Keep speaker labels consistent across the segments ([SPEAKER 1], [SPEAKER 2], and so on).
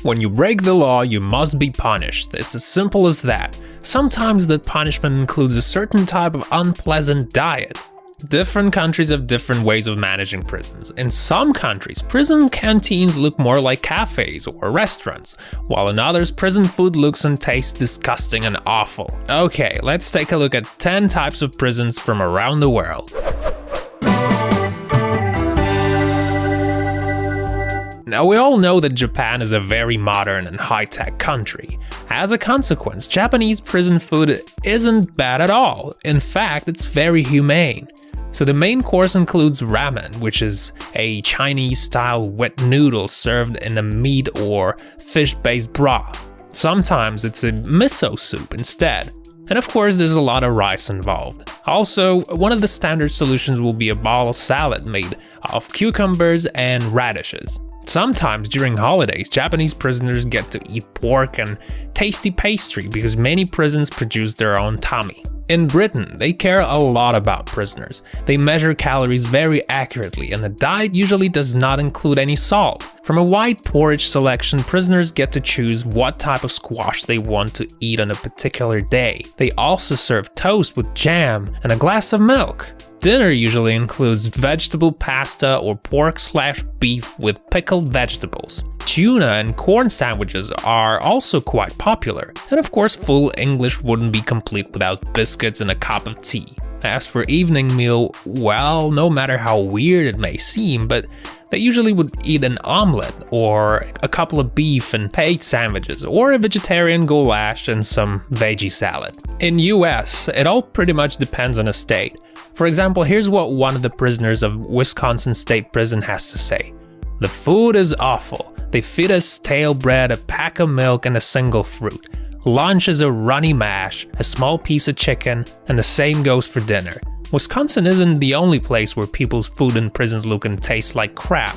[SPEAKER 1] When you break the law, you must be punished. It's as simple as that. Sometimes that punishment includes a certain type of unpleasant diet. Different countries have different ways of managing prisons. In some countries, prison canteens look more like cafes or restaurants, while in others, prison food looks and tastes disgusting and awful. Okay, let's take a look at 10 types of prisons from around the world. Now, we all know that Japan is a very modern and high-tech country. As a consequence, Japanese prison food isn't bad at all. In fact, it's very humane. So the main course includes ramen, which is a Chinese-style wet noodle served in a meat or fish-based broth. Sometimes it's a miso soup instead. And of course, there's a lot of rice involved. Also, one of the standard solutions will be a ball salad made of cucumbers and radishes. Sometimes during holidays, Japanese prisoners get to eat pork and tasty pastry because many prisons produce their own tami. In Britain, they care a lot about prisoners. They measure calories very accurately, and the diet usually does not include any salt. From a wide porridge selection, prisoners get to choose what type of squash they want to eat on a particular day. They also serve toast with jam and a glass of milk. Dinner usually includes vegetable pasta or pork/beef with pickled vegetables. Tuna and corn sandwiches are also quite popular, and of course full English wouldn't be complete without biscuits and a cup of tea. As for evening meal, well, no matter how weird it may seem, but they usually would eat an omelette or a couple of beef and pate sandwiches or a vegetarian goulash and some veggie salad. In US, it all pretty much depends on a state. For example, here's what one of the prisoners of Wisconsin State Prison has to say. "The food is awful. They feed us stale bread, a pack of milk, and a single fruit. Lunch is a runny mash, a small piece of chicken, and the same goes for dinner." Wisconsin isn't the only place where people's food in prisons look and taste like crap.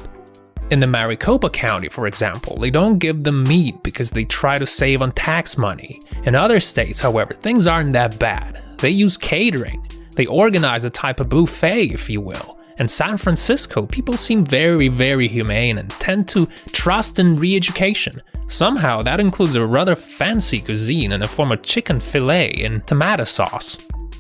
[SPEAKER 1] In the Maricopa County, for example, they don't give them meat because they try to save on tax money. In other states, however, things aren't that bad. They use catering. They organize a type of buffet, if you will. In San Francisco, people seem very, very humane and tend to trust in re-education. Somehow, that includes a rather fancy cuisine in the form of chicken fillet in tomato sauce.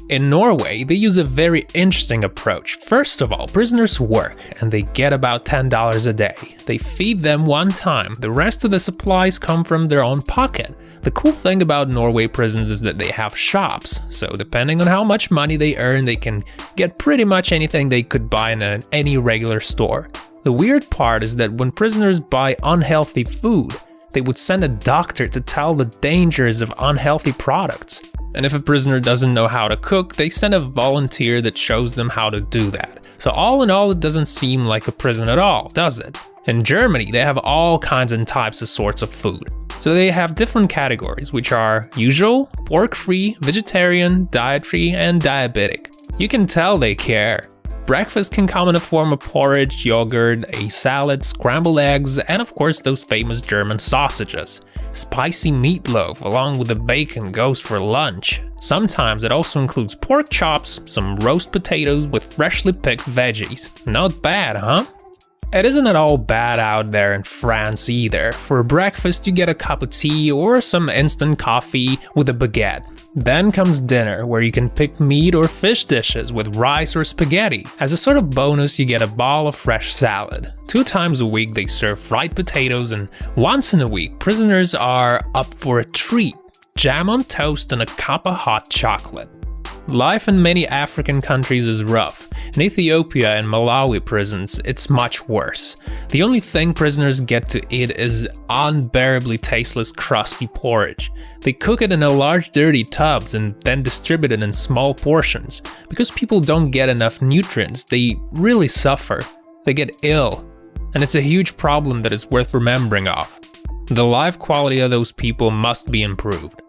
[SPEAKER 1] In Norway, they use a very interesting approach. First of all, prisoners work, and they get about $10 a day. They feed them one time, the rest of the supplies come from their own pocket. The cool thing about Norway prisons is that they have shops, so depending on how much money they earn, they can get pretty much anything they could buy in any regular store. The weird part is that when prisoners buy unhealthy food, they would send a doctor to tell the dangers of unhealthy products. And if a prisoner doesn't know how to cook, they send a volunteer that shows them how to do that. So all in all, it doesn't seem like a prison at all, does it? In Germany, they have all kinds and types of sorts of food. So they have different categories, which are usual, pork-free, vegetarian, dietary, and diabetic. You can tell they care. Breakfast can come in the form of porridge, yogurt, a salad, scrambled eggs, and of course those famous German sausages. Spicy meatloaf along with the bacon goes for lunch. Sometimes it also includes pork chops, some roast potatoes with freshly picked veggies. Not bad, huh? It isn't at all bad out there in France either. For breakfast you get a cup of tea or some instant coffee with a baguette. Then comes dinner, where you can pick meat or fish dishes with rice or spaghetti. As a sort of bonus, you get a bowl of fresh salad. 2 times a week they serve fried potatoes, and once in a week prisoners are up for a treat: jam on toast and a cup of hot chocolate. Life in many African countries is rough. In Ethiopia and Malawi prisons, it's much worse. The only thing prisoners get to eat is unbearably tasteless, crusty porridge. They cook it in a large dirty tubs and then distribute it in small portions. Because people don't get enough nutrients, they really suffer. They get ill. And it's a huge problem that is worth remembering of. The life quality of those people must be improved.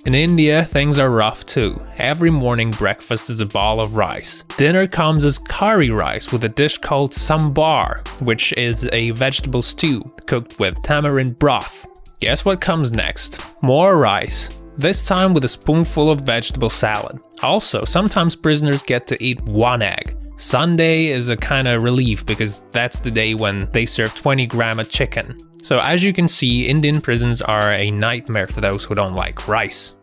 [SPEAKER 1] In India, things are rough too. Every morning breakfast is a bowl of rice. Dinner comes as curry rice with a dish called sambar, which is a vegetable stew cooked with tamarind broth. Guess what comes next? More rice. This time with a spoonful of vegetable salad. Also, sometimes prisoners get to eat 1 egg. Sunday is a kind of relief because that's the day when they serve 20 gram of chicken. So as you can see, Indian prisons are a nightmare for those who don't like rice.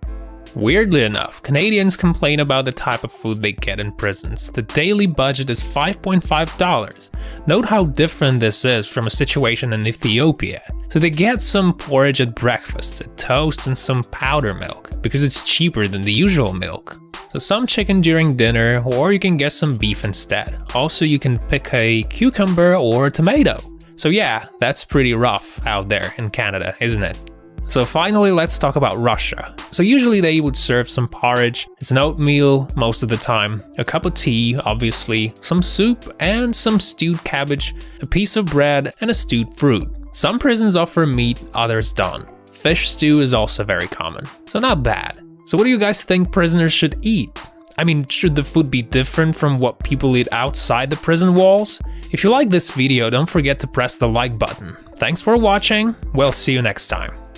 [SPEAKER 1] Weirdly enough, Canadians complain about the type of food they get in prisons. The daily budget is $5.5. Note how different this is from a situation in Ethiopia. So they get some porridge at breakfast, a toast and some powder milk, because it's cheaper than the usual milk. So some chicken during dinner, or you can get some beef instead. Also, you can pick a cucumber or a tomato. So yeah, that's pretty rough out there in Canada, isn't it? So finally, let's talk about Russia. So usually they would serve some porridge, it's an oatmeal most of the time, a cup of tea, obviously, some soup and some stewed cabbage, a piece of bread and a stewed fruit. Some prisons offer meat, others don't. Fish stew is also very common, so not bad. So what do you guys think prisoners should eat? I mean, should the food be different from what people eat outside the prison walls? If you like this video, don't forget to press the like button. Thanks for watching, we'll see you next time.